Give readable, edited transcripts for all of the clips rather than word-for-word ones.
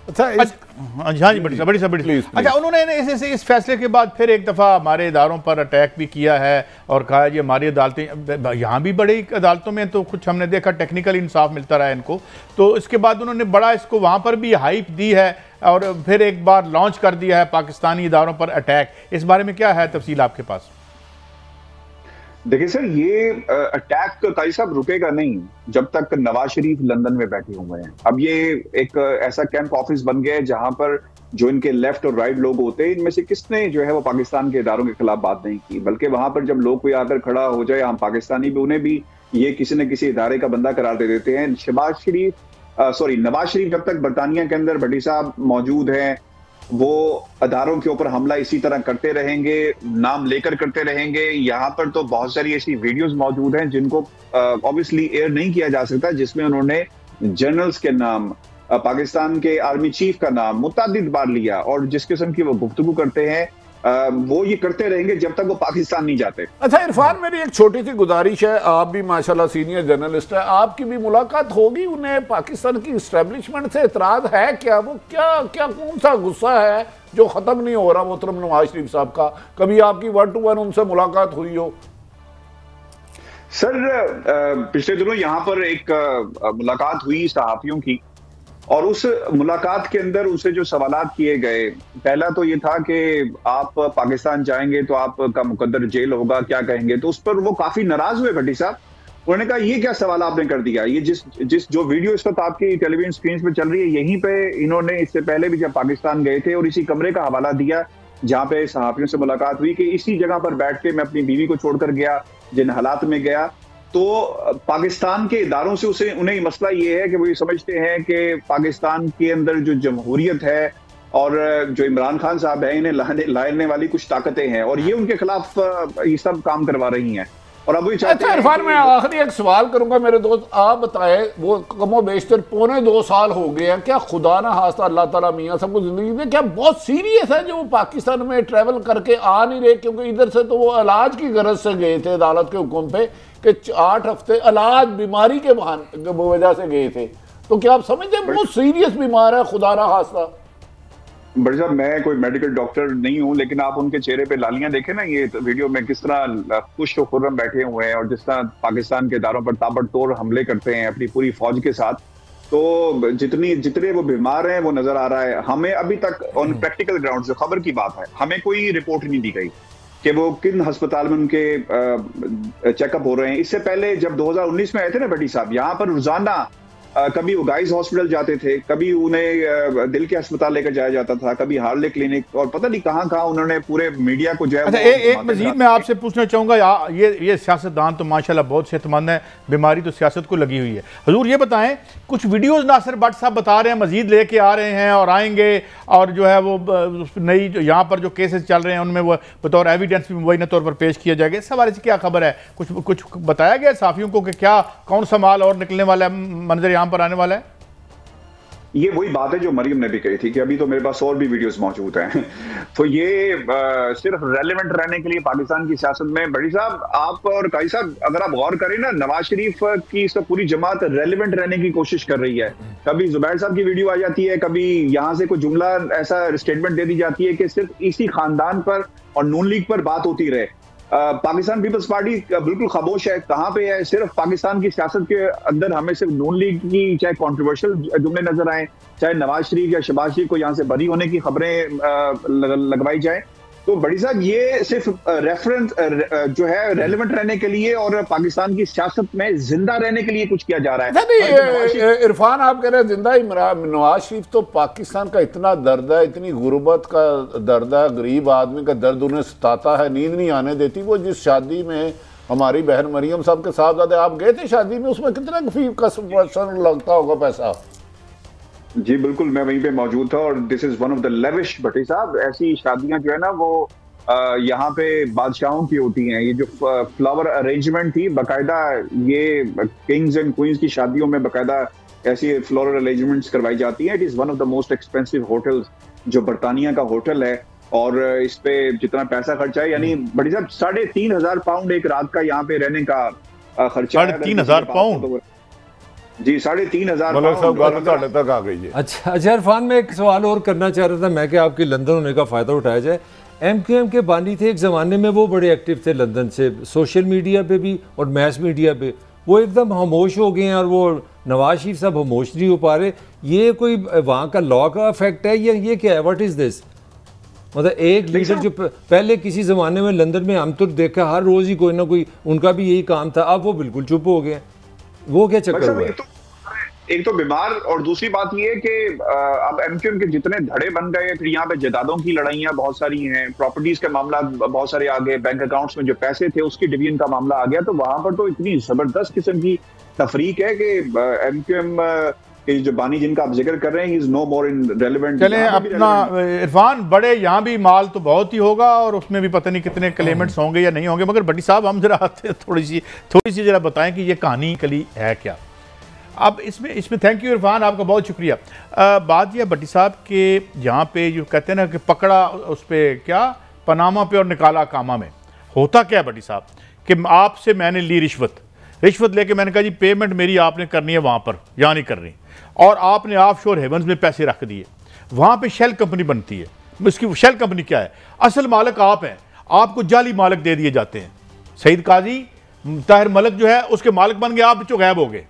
अच्छा हाँ जी बड़ी। अच्छा, उन्होंने इस फैसले के बाद फिर एक दफ़ा हमारे इदारों पर अटैक भी किया है और कहा ये हमारी अदालतें, यहाँ भी बड़ी अदालतों में तो कुछ हमने देखा टेक्निकल इंसाफ मिलता रहा है इनको, तो इसके बाद उन्होंने बड़ा इसको वहाँ पर भी हाइप दी है और फिर एक बार लॉन्च कर दिया है पाकिस्तानी इदारों पर अटैक। इस बारे में क्या है तफसील आपके पास? देखिए सर, ये अटैक काजी साहब रुकेगा नहीं जब तक नवाज शरीफ लंदन में बैठे हुए हैं। अब ये एक ऐसा कैंप ऑफिस बन गया है जहां पर जो इनके लेफ्ट और राइट लोग होते हैं, इनमें से किसने जो है वो पाकिस्तान के इदारों के खिलाफ बात नहीं की, बल्कि वहां पर जब लोग कोई आकर खड़ा हो जाए, हम पाकिस्तानी भी, उन्हें भी ये किसी न किसी इदारे का बंदा करार दे देते हैं। नवाज शरीफ जब तक बरतानिया के अंदर भट्टी साहब मौजूद हैं, वो अदारों के ऊपर हमला इसी तरह करते रहेंगे, नाम लेकर करते रहेंगे। यहाँ पर तो बहुत सारी ऐसी वीडियोस मौजूद हैं जिनको ऑब्वियसली एयर नहीं किया जा सकता, जिसमें उन्होंने जनरल्स के नाम, पाकिस्तान के आर्मी चीफ का नाम मुतअद्दिद बार लिया, और जिस किस्म की वो गुफ्तगू करते हैं वो ये करते रहेंगे जब तक वो पाकिस्तान नहीं जाते। अच्छा इरफान, मेरी एक छोटी सी गुजारिश है, आप भी माशाल्लाह सीनियर जर्नलिस्ट है, आपकी भी मुलाकात होगी, उन्हें पाकिस्तान की इस्टेब्लिशमेंट से एतराज है क्या? वो क्या कौन सा गुस्सा है जो खत्म नहीं हो रहा मोहतरम नवाज शरीफ साहब का? कभी आपकी 1 to 1 उनसे मुलाकात हुई हो? सर पिछले दिनों यहाँ पर एक मुलाकात हुई सहाफियों की, और उस मुलाकात के अंदर उनसे जो सवालात किए गए, पहला तो ये था कि आप पाकिस्तान जाएंगे तो आपका मुकद्दर जेल होगा, क्या कहेंगे? तो उस पर वो काफी नाराज हुए भट्टी साहब। उन्होंने कहा ये क्या सवाल आपने कर दिया, ये जिस जो वीडियो इस वक्त आपकी टेलीविजन स्क्रीन पे चल रही है, यहीं पे इन्होंने इससे पहले भी जब पाकिस्तान गए थे और इसी कमरे का हवाला दिया जहाँ पे सहाफियों से मुलाकात हुई, कि इसी जगह पर बैठ के मैं अपनी बीवी को छोड़कर गया, जिन हालात में गया। तो पाकिस्तान के इदारों से उन्हें मसला ये है कि वो ये समझते हैं कि पाकिस्तान के अंदर जो जमहूरियत है और जो इमरान खान साहब है, इन्हें लाने वाली कुछ ताकतें हैं और ये उनके खिलाफ ये सब काम करवा रही हैं। और अब वो अच्छा इरफान, मैं आखिरी एक सवाल करूंगा मेरे दोस्त, आप बताएं, वो कमो बेशतर 1.25 साल हो गए हैं, क्या खुदा ना खास्ता अल्लाह ताला मियां सबको जिंदगी में क्या बहुत सीरियस है जो वो पाकिस्तान में ट्रैवल करके आ नहीं रहे? क्योंकि इधर से तो वो इलाज की गरज से गए थे अदालत के हुक्म पे कि 8 हफ्ते इलाज बीमारी के वजह से गए थे, तो क्या आप समझते हैं बहुत सीरियस बीमार है खुदा ना खास्ता? बड़े साहब, मैं कोई मेडिकल डॉक्टर नहीं हूं, लेकिन आप उनके चेहरे पे लालियां देखें ना, ये वीडियो में किस तरह खुश और खुर्रम बैठे हुए हैं और जिस तरह पाकिस्तान के इदारों पर ताबड़तोड़ हमले करते हैं अपनी पूरी फौज के साथ, तो जितने वो बीमार हैं वो नजर आ रहा है हमें। अभी तक ऑन प्रैक्टिकल ग्राउंड, जो खबर की बात है, हमें कोई रिपोर्ट नहीं दी गई कि वो किन अस्पताल में उनके चेकअप हो रहे हैं। इससे पहले जब 2019 में आए थे ना भट्टी साहब, यहाँ पर रोजाना कभी वो गाइस हॉस्पिटल जाते थे, कभी उन्हें दिल के अस्पताल लेकर जाया जाता था, कभी हार्ले क्लिनिक, और पता नहीं कहाँ उन्होंने पूरे मीडिया को जो है। अच्छा एक मजीद मैं आपसे पूछना चाहूंगा, ये सियासतदान तो माशाल्लाह बहुत सेहतमंद है, बीमारी तो सियासत को लगी हुई है। हुजूर ये बताएं, कुछ वीडियोज नासिर भट्ट साहब बता रहे हैं मजीद लेके आ रहे हैं और आएंगे, और जो है वो नई जो यहाँ पर जो केसेस चल रहे हैं उनमें वो बतौर एविडेंस भी मुबैना तौर पर पेश किया जाएगा। इस हवाले से क्या खबर है? कुछ बताया गया साफियों को कि क्या कौन सा माल और निकलने वाला है, मंजर यहाँ पर आने वाला है? ये वही बात है जो मरियम ने भी कही थी कि अभी तो मेरे पास और भी वीडियोस मौजूद हैं। तो ये सिर्फ रेलेवेंट रहने के लिए पाकिस्तान की सियासत में, बड़ी साहब आप और काजी साहब अगर आप गौर करें ना, नवाज शरीफ की सब पूरी जमात रेलेवेंट रहने की कोशिश कर रही है। कभी जुबैर साहब की वीडियो आ जाती है, कभी यहाँ से कोई जुमला ऐसा स्टेटमेंट दे दी जाती है कि सिर्फ इसी खानदान पर और नून लीग पर बात होती रहे। पाकिस्तान पीपल्स पार्टी बिल्कुल खामोश है, कहाँ पे है? सिर्फ पाकिस्तान की सियासत के अंदर हमें सिर्फ नून लीग की चाहे कंट्रोवर्शियल जुमले नजर आए, चाहे नवाज शरीफ या शहबाज शरीफ को यहाँ से बरी होने की खबरें लगवाई जाए, तो बड़ी साहब ये सिर्फ रेफरेंस जो है रेलेवेंट रहने के लिए और पाकिस्तान की सियासत में जिंदा रहने के लिए कुछ किया जा रहा है। इरफान आप कह रहे हैं जिंदा, नवाज शरीफ तो पाकिस्तान का इतना दर्द है, इतनी गुर्बत का दर्द है, गरीब आदमी का दर्द उन्हें सताता है, नींद नहीं आने देती। वो जिस शादी में हमारी बहन मरियम साहब के साहबजादे, आप गए थे शादी में, उसमें कितना लगता होगा पैसा? जी बिल्कुल, मैं वहीं पे मौजूद था और this is one of the lavish. Bhatti साहब, ऐसी शादियां जो है ना वो यहाँ पे बादशाहों की होती हैं। ये जो फ्लावर अरेंजमेंट थी, बाकायदा ये किंग्स एंड क्वींस की शादियों में बाकायदा ऐसी फ्लोरल अरेंजमेंट्स करवाई जाती हैं। It is one of the most expensive hotels जो बरतानिया का होटल है, और इस पे जितना पैसा खर्चा है, यानी बड़ी साहब 3,500 पाउंड एक रात का यहाँ पे रहने का खर्चा है। 3,500 पाउंड? जी 3,500 मलक साहब गल तुहाडे तक आ गई है। अच्छा इरफान, मैं एक सवाल और करना चाह रहा था, मैं कि आपके लंदन होने का फ़ायदा उठाया जाए। MQM के बानी थे एक ज़माने में, वो बड़े एक्टिव थे लंदन से, सोशल मीडिया पे भी और मैस मीडिया पे। वो एकदम खामोश हो गए हैं और वो नवाज शरीफ साहब खामोश नहीं हो पा रहे। ये कोई वहाँ का लॉ का इफेक्ट है या ये क्या है? What is this? मतलब एक लीडर जो पहले किसी ज़माने में लंदन में हम तो देखा हर रोज़ ही कोई ना कोई उनका भी यही काम था, अब वो बिल्कुल चुप हो गए। वो क्या चक्कर हुआ? एक तो बीमार, और दूसरी बात ये है कि अब MQM के जितने धड़े बन गए, फिर यहाँ पे जायदादों की लड़ाइयाँ बहुत सारी हैं, प्रॉपर्टीज के मामला बहुत सारे आ गए, बैंक अकाउंट्स में जो पैसे थे उसकी डिवीजन का मामला आ गया, तो वहां पर तो इतनी जबरदस्त किस्म की तफरीक है कि MQM के जो बानी जिनका आप जिक्र कर रहे हैं, is no more in relevant. चले अपना इरफान, बड़े यहाँ भी माल तो बहुत ही होगा और उसमें भी पता नहीं कितने क्लेमेंट्स होंगे या नहीं होंगे, मगर भट्टी साहब हम जरा थोड़ी सी जरा बताएं कि ये कहानी कली है क्या। अब इसमें थैंक यू इरफान, आपका बहुत शुक्रिया। बात यह भट्टी साहब के यहाँ पे जो कहते हैं ना कि पकड़ा उस पर क्या पनामा पे और निकाला कामा में, होता क्या है भट्टी साहब कि आपसे मैंने ली रिश्वत लेके मैंने कहा जी पेमेंट मेरी आपने करनी है वहाँ पर, यहाँ नहीं करनी, और आपने ऑफशोर हेवन्स में पैसे रख दिए, वहाँ पे शेल कंपनी बनती है। इसकी शेल कंपनी क्या है? असल मालिक आप हैं, आपको जाली मालिक दे दिए जाते हैं। सईद काजी ताहिर मलिक जो है उसके मालिक बन गए, आप जो गायब हो गए।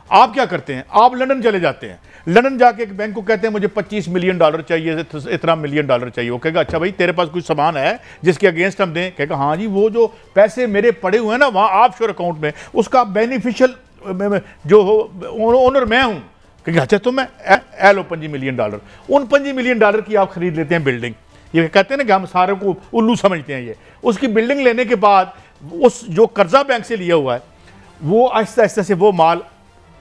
आप क्या करते हैं? आप लंदन चले जाते हैं, लंदन जाके एक बैंक को कहते हैं मुझे $25 मिलियन चाहिए, इतना $1 मिलियन चाहिए। वो कहेगा अच्छा भाई तेरे पास कुछ सामान है जिसके अगेंस्ट हम दें? कहेगा हाँ जी, वो जो पैसे मेरे पड़े हुए हैं ना वहाँ ऑफशोर अकाउंट में, उसका बेनिफिशियल जो ओनर मैं हूँ। कहेगा अच्छा तो मैं लो $25 मिलियन, उन $25 मिलियन की आप खरीद लेते हैं बिल्डिंग। ये कहते हैं ना कि हम सारे को उल्लू समझते हैं। ये उसकी बिल्डिंग लेने के बाद उस जो कर्जा बैंक से लिया हुआ है वो आहिस्ता आहिस्ता से वो माल,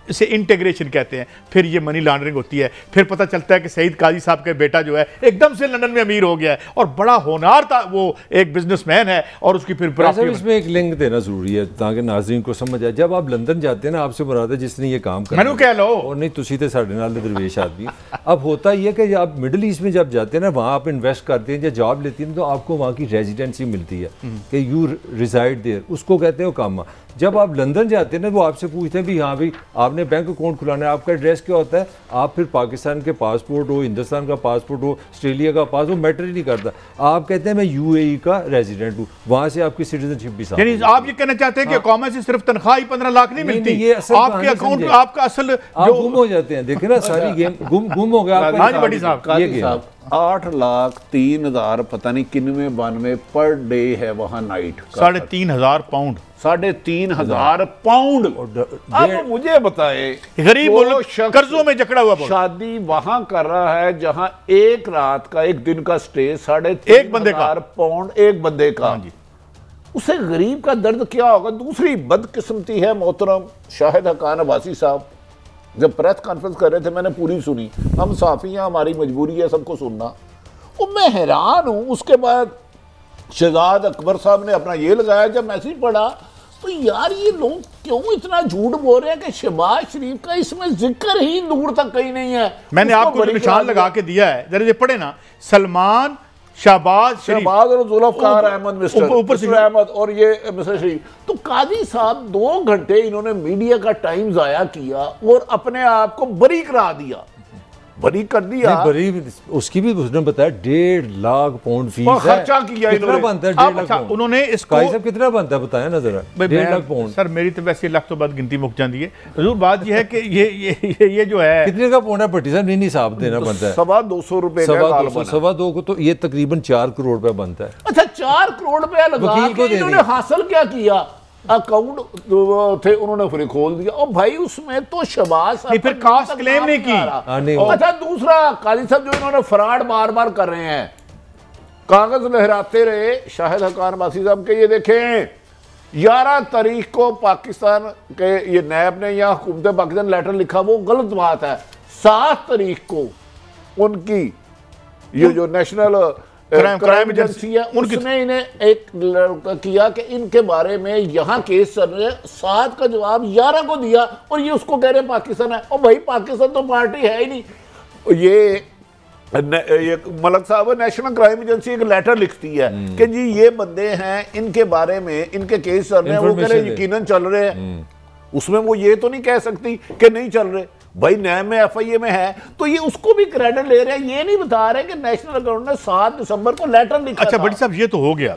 इसे इंटीग्रेशन कहते हैं, फिर ये मनी लॉन्ड्रिंग होती है। फिर पता चलता है कि सईद काजी साहब का बेटा जो है एकदम से लंदन में अमीर हो गया है और बड़ा होनहार था, वो एक बिजनेसमैन है और उसकी फिर इसमें एक लिंक देना जरूरी है ताकि नाज़रीन को समझ आए। जब आप लंदन जाते हैं ना, आपसे मुराद है जिसने ये काम करना, मैंने कह लो और नहीं तुसी तो साढ़े नाल दरवेश आदमी। अब होता यह कि आप मिडिल ईस्ट में जब जाते हैं ना, वहाँ आप इन्वेस्ट करते हैं या जॉब लेती हैं तो आपको वहाँ की रेजिडेंसी मिलती है कि यू रिजाइड देयर, उसको कहते हैं कामा। जब आप लंदन जाते हैं ना, वो आपसे पूछते हैं भी हाँ भाई आपने बैंक अकाउंट खुलाना है, आपका एड्रेस क्या होता है? आप फिर पाकिस्तान के पासपोर्ट हो, हिंदुस्तान का पासपोर्ट हो, ऑस्ट्रेलिया का पासपोर्ट हो, मैटर ही नहीं करता। आप कहते हैं मैं UAE का रेजिडेंट हूँ, वहाँ से आपकी सिटीजनशिप भी साथ। यानी आप ये कहना चाहते हैं कि कौमा से सिर्फ तनख्वाह ही 15 लाख नहीं मिलती, ये आपके अकाउंट आपका असल आप गुम हो जाते हैं। देखिए ना सारी गेम गुम हो गया। 8,03,000 पता नहीं किनवे 92 पर डे है वहाँ नाइट। 3,500 pound, 3,500 pound. अब मुझे बताए, गरीब कर्जों में जकड़ा हुआ शादी वहां कर रहा है जहां एक रात का, एक दिन का स्टे 3,500 पाउंड एक बंदे का। उसे गरीब का दर्द क्या होगा? दूसरी बदकिस्मती है मोहतरम शाहिद हकान अब्बासी साहब जब प्रेस कॉन्फ्रेंस कर रहे थे, मैंने पूरी सुनी। हम साफी हैं, हमारी मजबूरी है सबको सुनना। और मैं हैरान हूं। उसके बाद शहजाद अकबर साहब ने अपना ये लगाया, जब मैसेज पढ़ा तो यार ये लोग क्यों इतना झूठ बोल रहे हैं कि शहबाज शरीफ का इसमें जिक्र ही दूर तक कहीं नहीं है। मैंने आपको निशान लगा के दिया है, जरा ये पढ़े ना, सलमान, शहबाज और जुल्फकार अहमद, मिस्टर अहमद और ये मिस्टर शरीफ। तो काजी साहब 2 घंटे इन्होंने मीडिया का टाइम जाया किया और अपने आप को बरी करा दिया, बरी कर दिया। बरी उसकी भी उसने बताया 1.5 लाख पाउंड फीस है, खर्चा किया कितना बनता है 1.5 लाख पाउंड? उन्होंने इसको सब कितना बनता है बताया ना जरा। 1.5 लाख पाउंड सर मेरी तो वैसे लाख तो बात गिनती मुक जाती है। हजूर बात यह है कि ये जो है कितने का पाउंड है भट्टी साहब? नहीं हिसाब देना बनता है 250 रुपए, 2.25 को तो ये तकरीबन 4 करोड़ रुपया बनता है। अच्छा 4 करोड़ रुपया लगा के इन्होंने हासिल क्या किया? अकाउंट थे उन्होंने फिर खोल दिया। और भाई उसमें तो शहबाज फिर कास्ट क्लेम नहीं की। अच्छा दूसरा काजी साहब जो इन्होंने फ्रॉड बार बार कर रहे हैं, कागज लहराते रहे शाहिद हकान अब्बासी साहब के। ये देखें 11 तारीख को पाकिस्तान के ये नैब ने या हुकूमत पाकिस्तान लेटर लिखा, वो गलत बात है। 7 तारीख को उनकी ये जो नेशनल क्राइम एजेंसी है उसने इन्हें एक किया कि इनके बारे में यहाँ केस चल रहे हैं। 7 का जवाब 11 को दिया और ये उसको कह रहे हैं पाकिस्तान है। और भाई पाकिस्तान तो पार्टी है ही नहीं। ये मलक साहब नेशनल क्राइम एजेंसी एक लेटर लिखती है कि जी ये बंदे हैं, इनके बारे में इनके केस चल रहे हैं, वो कह रहे हैं यकीनन चल रहे हैं। उसमें वो ये तो नहीं कह सकती कि नहीं चल रहे। भाई नैब में FIA में है तो ये उसको भी क्रेडिट ले रहे हैं, ये नहीं बता रहे कि नेशनल अकाउंट ने 7 दिसंबर को लेटर लिखा। अच्छा था। बड़ी साहब ये तो हो गया,